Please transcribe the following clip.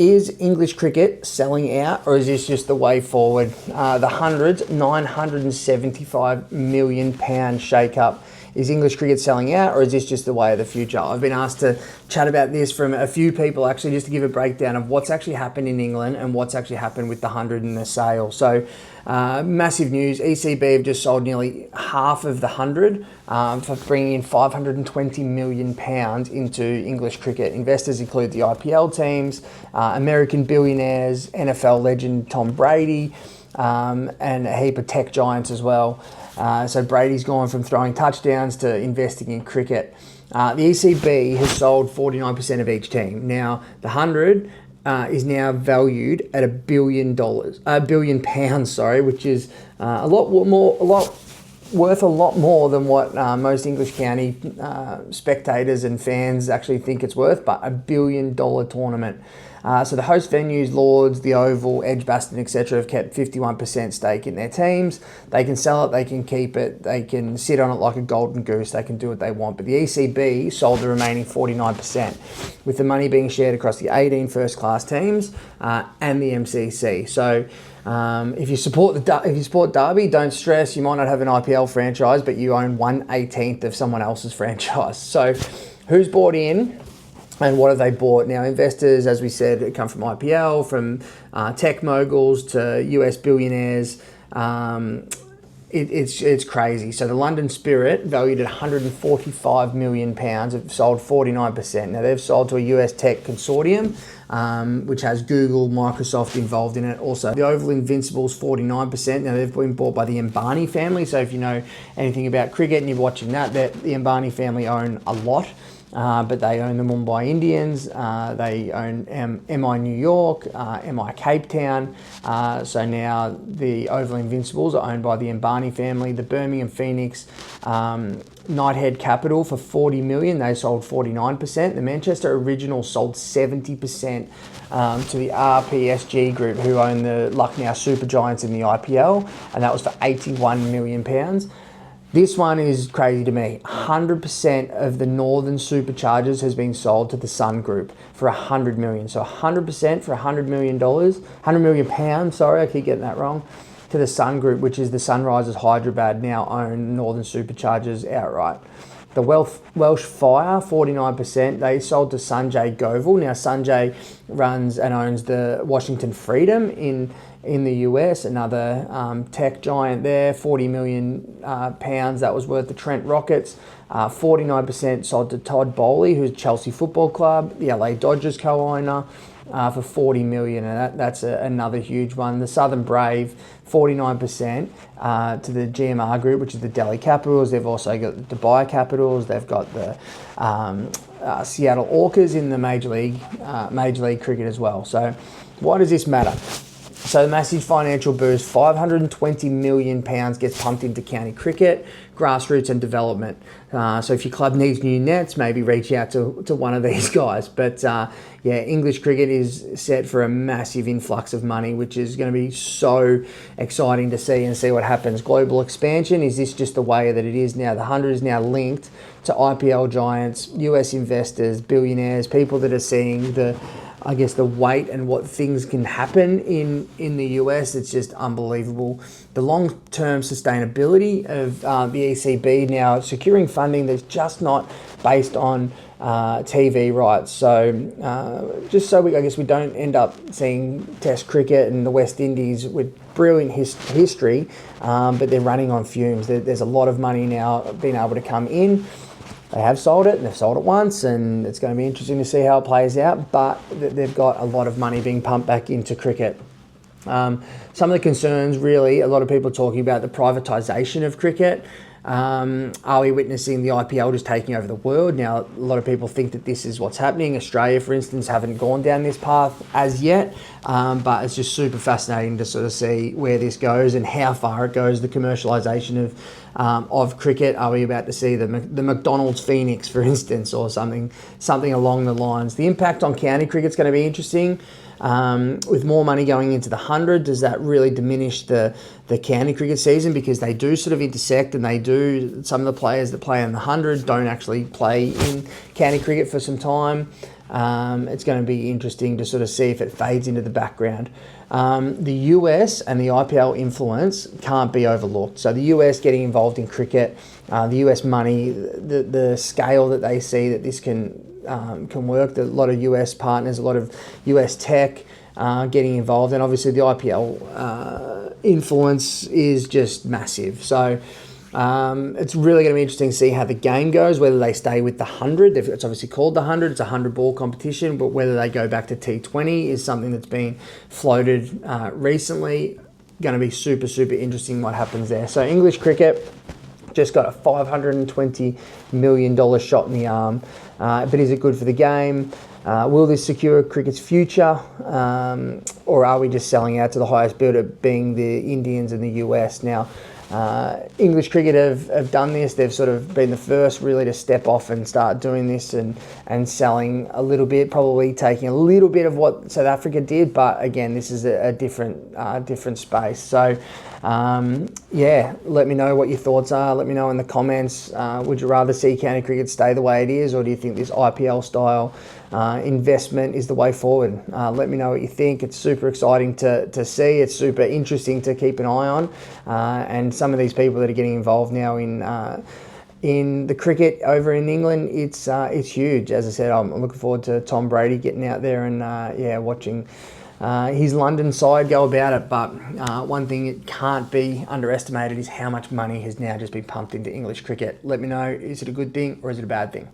Is English cricket selling out, or is this just the way forward? The hundreds, £975 million shake-up. Is English cricket selling out, or is this just the way of the future? I've been asked to chat about this from a few people, actually, just to give a breakdown of what's actually happened in England and what's actually happened with the 100 and the sale. So, massive news. ECB have just sold nearly half of the 100 for bringing in £520 million into English cricket. Investors include the IPL teams, American billionaires, NFL legend Tom Brady, and a heap of tech giants as well. So Brady's gone from throwing touchdowns to investing in cricket. The ECB has sold 49% of each team. Now, the 100 is now valued at £1 billion, which is worth a lot more than what most English county spectators and fans actually think it's worth, but $1 billion tournament. So the host venues, Lords, the Oval, Edgbaston, etc. have kept 51% stake in their teams. They can sell it, they can keep it, they can sit on it like a golden goose, they can do what they want. But the ECB sold the remaining 49%, with the money being shared across the 18 first-class teams and the MCC. So if you support Derby, don't stress. You might not have an IPL franchise, but you own 1/18 of someone else's franchise. So who's bought in? And what have they bought? Now, investors, as we said, come from IPL, from tech moguls to US billionaires. It's crazy. So the London Spirit, valued at £145 million, have sold 49%. Now, they've sold to a US tech consortium, which has Google, Microsoft involved in it. Also, the Oval Invincibles, 49%. Now, they've been bought by the Ambani family. So if you know anything about cricket and you're watching that, the Ambani family own a lot. But they own the Mumbai Indians, they own MI New York, MI Cape Town. So now the Oval Invincibles are owned by the Ambani family. The Birmingham Phoenix, Knighthead Capital for $40 million, they sold 49%. The Manchester Originals sold 70% to the RPSG Group, who own the Lucknow Super Giants in the IPL, and that was for £81 million. This one is crazy to me. 100% of the Northern Superchargers has been sold to the Sun Group for $100 million. So 100% for $100 million, £100 million, sorry, I keep getting that wrong, to the Sun Group, which is the Sunrisers Hyderabad, now own Northern Superchargers outright. The Welsh Fire, 49%, they sold to Sanjay Govil. Now, Sanjay runs and owns the Washington Freedom in the US, another tech giant there, £40 million that was worth the Trent Rockets. 49% sold to Todd Bowley, who's Chelsea Football Club, the LA Dodgers co-owner, for $40 million, and that's another huge one. The Southern Brave, 49% to the GMR Group, which is the Delhi Capitals. They've also got the Dubai Capitals. They've got the Seattle Orcas in the Major League Cricket as well. So why does this matter? So massive financial boost, £520 million gets pumped into county cricket, grassroots and development. So if your club needs new nets, maybe reach out to one of these guys. But English cricket is set for a massive influx of money, which is going to be so exciting to see what happens. Global expansion, is this just the way that it is now? The 100 is now linked to IPL giants, US investors, billionaires, people that are seeing the weight and what things can happen in the US. It's just unbelievable. The long-term sustainability of the ECB now securing funding that's just not based on TV rights. So just so we don't end up seeing Test cricket and the West Indies with brilliant history, but they're running on fumes. There's a lot of money now being able to come in. They have sold it, and they've sold it once, and it's going to be interesting to see how it plays out, but they've got a lot of money being pumped back into cricket. Some of the concerns, really, a lot of people talking about the privatisation of cricket. Are we witnessing the IPL just taking over the world? Now, a lot of people think that this is what's happening. Australia, for instance, haven't gone down this path as yet, but it's just super fascinating to sort of see where this goes and how far it goes, the commercialisation of cricket. Are we about to see the McDonald's Phoenix, for instance, or something along the lines? The impact on county cricket's going to be interesting. With more money going into the 100, does that really diminish the county cricket season? Because they do sort of intersect, and some of the players that play in the 100 don't actually play in county cricket for some time. It's going to be interesting to sort of see if it fades into the background. The US and the IPL influence can't be overlooked. So the US getting involved in cricket, the US money, the scale that they see that this can work. A lot of US partners, a lot of US tech getting involved, and obviously the IPL influence is just massive. So it's really going to be interesting to see how the game goes, whether they stay with the 100. It's obviously called the 100. It's a 100-ball competition, but whether they go back to T20 is something that's been floated recently. Going to be super, super interesting what happens there. So English cricket just got a $520 million shot in the arm. But is it good for the game? Will this secure cricket's future? Or are we just selling out to the highest bidder, being the Indians and the US? Now, English cricket have done this. They've sort of been the first really to step off and start doing this and selling a little bit, probably taking a little bit of what South Africa did. But again, this is a different space. So yeah, let me know what your thoughts are. Let me know in the comments. Would you rather see county cricket stay the way it is, or do you think this IPL style investment is the way forward? Let me know what you think. It's super exciting to see. It's super interesting to keep an eye on. And some of these people that are getting involved now in the cricket over in England, it's huge. As I said, I'm looking forward to Tom Brady getting out there and watching his London side go about it. But one thing that can't be underestimated is how much money has now just been pumped into English cricket. Let me know, is it a good thing or is it a bad thing?